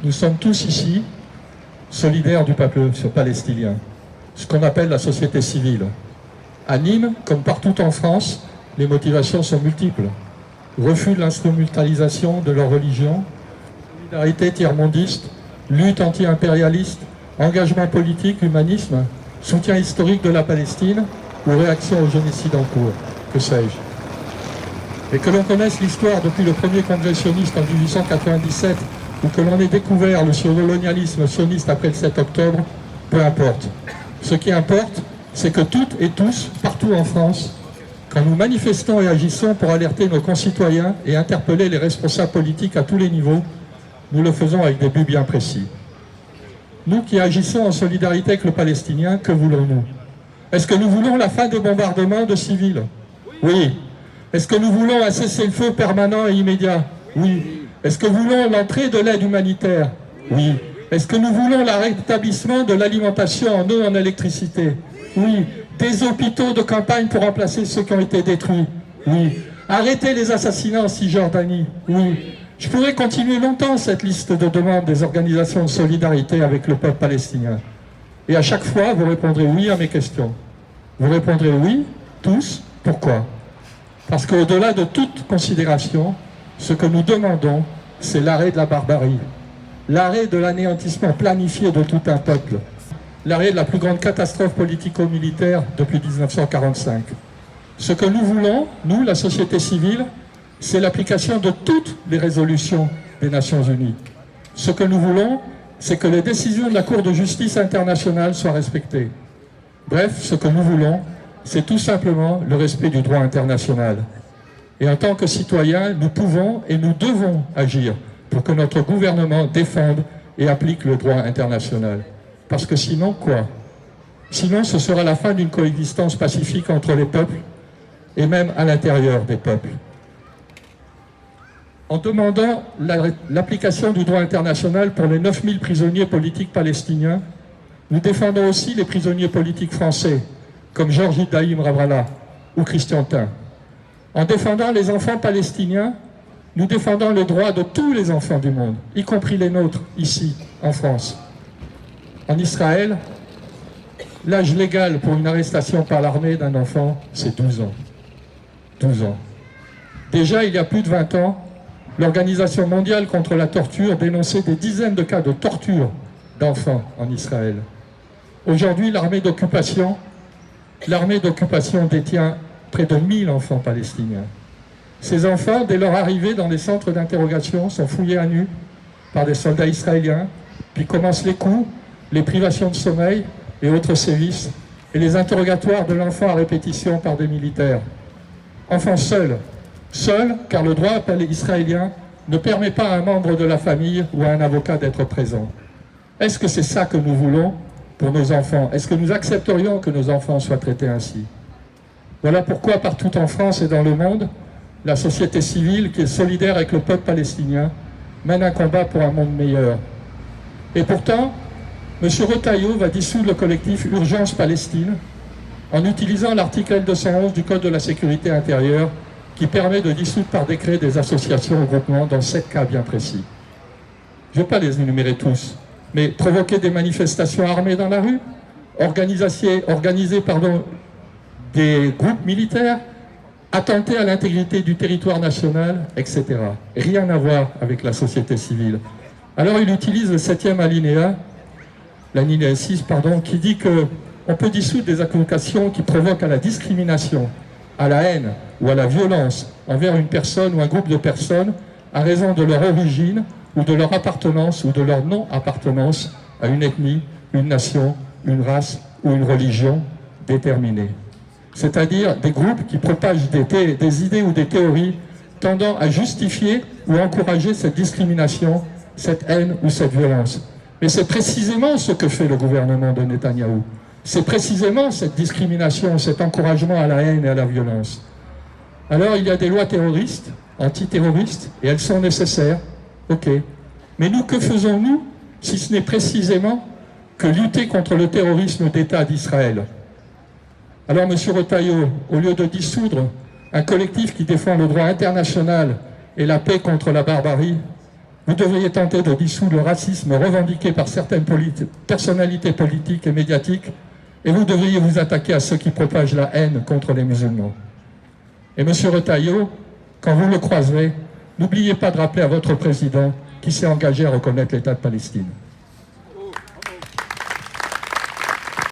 nous sommes tous ici solidaires du peuple palestinien, ce qu'on appelle la société civile. À Nîmes, comme partout en France, les motivations sont multiples. Refus de l'instrumentalisation de leur religion, solidarité tiers-mondiste, lutte anti-impérialiste, engagement politique, humanisme, soutien historique de la Palestine ou réaction au génocide en cours, que sais-je. Et que l'on connaisse l'histoire depuis le premier congrès sioniste en 1897 ou que l'on ait découvert le colonialisme sioniste après le 7 octobre, peu importe. Ce qui importe, c'est que toutes et tous, partout en France, quand nous manifestons et agissons pour alerter nos concitoyens et interpeller les responsables politiques à tous les niveaux, nous le faisons avec des buts bien précis. Nous qui agissons en solidarité avec le Palestinien, que voulons-nous? Est-ce que nous voulons la fin des bombardements de civils? Oui. Est-ce que nous voulons un cessez-le-feu permanent et immédiat? Oui. Est-ce que nous voulons l'entrée de l'aide humanitaire? Oui. Est-ce que nous voulons le rétablissement de l'alimentation en eau et en électricité? Oui. Des hôpitaux de campagne pour remplacer ceux qui ont été détruits? Oui. Arrêter les assassinats en Cisjordanie? Oui. Je pourrais continuer longtemps cette liste de demandes des organisations de solidarité avec le peuple palestinien. Et à chaque fois, vous répondrez oui à mes questions. Vous répondrez oui, tous. Pourquoi? Parce qu'au-delà de toute considération, ce que nous demandons, c'est l'arrêt de la barbarie, l'arrêt de l'anéantissement planifié de tout un peuple, l'arrêt de la plus grande catastrophe politico-militaire depuis 1945. Ce que nous voulons, nous, la société civile, c'est l'application de toutes les résolutions des Nations Unies. Ce que nous voulons, c'est que les décisions de la Cour de justice internationale soient respectées. Bref, ce que nous voulons, c'est tout simplement le respect du droit international. Et en tant que citoyens, nous pouvons et nous devons agir pour que notre gouvernement défende et applique le droit international. Parce que sinon, quoi? Sinon, ce sera la fin d'une coexistence pacifique entre les peuples et même à l'intérieur des peuples. En demandant l'application du droit international pour les 9000 prisonniers politiques palestiniens, nous défendons aussi les prisonniers politiques français, comme Georges Ibrahim Rabrala ou Christian Tin. En défendant les enfants palestiniens, nous défendons le droit de tous les enfants du monde, y compris les nôtres, ici, en France. En Israël, l'âge légal pour une arrestation par l'armée d'un enfant, c'est 12 ans. 12 ans. Déjà, il y a plus de 20 ans, l'Organisation mondiale contre la torture dénonçait des dizaines de cas de torture d'enfants en Israël. Aujourd'hui, l'armée d'occupation détient près de 1000 enfants palestiniens. Ces enfants, dès leur arrivée dans les centres d'interrogation, sont fouillés à nu par des soldats israéliens, puis commencent les coups, les privations de sommeil et autres sévices, et les interrogatoires de l'enfant à répétition par des militaires. Enfants seuls, car le droit israélien ne permet pas à un membre de la famille ou à un avocat d'être présent. Est-ce que c'est ça que nous voulons pour nos enfants? Est-ce que nous accepterions que nos enfants soient traités ainsi? Voilà pourquoi partout en France et dans le monde, la société civile qui est solidaire avec le peuple palestinien mène un combat pour un monde meilleur. Et pourtant, M. Retailleau va dissoudre le collectif Urgence Palestine en utilisant l'article L211 du Code de la sécurité intérieure qui permet de dissoudre par décret des associations ou groupements dans 7 cas bien précis. Je ne vais pas les énumérer tous, mais provoquer des manifestations armées dans la rue, organiser des groupes militaires, attenter à l'intégrité du territoire national, etc. Rien à voir avec la société civile. Alors il utilise le 7e alinéa, l'alinéa 6, qui dit qu'on peut dissoudre des associations qui provoquent à la discrimination, à la haine ou à la violence envers une personne ou un groupe de personnes à raison de leur origine ou de leur appartenance ou de leur non-appartenance à une ethnie, une nation, une race ou une religion déterminée. C'est-à-dire des groupes qui propagent des idées ou des théories tendant à justifier ou encourager cette discrimination, cette haine ou cette violence. Mais c'est précisément ce que fait le gouvernement de Netanyahou. C'est précisément cette discrimination, cet encouragement à la haine et à la violence. Alors il y a des lois terroristes, antiterroristes, et elles sont nécessaires, ok. Mais nous, que faisons-nous si ce n'est précisément que lutter contre le terrorisme d'État d'Israël? Alors, M. Retailleau, au lieu de dissoudre un collectif qui défend le droit international et la paix contre la barbarie, Vous devriez tenter de dissoudre le racisme revendiqué par certaines personnalités politiques et médiatiques, et vous devriez vous attaquer à ceux qui propagent la haine contre les musulmans. Et M. Retailleau, quand vous le croiserez, n'oubliez pas de rappeler à votre président qui s'est engagé à reconnaître l'État de Palestine.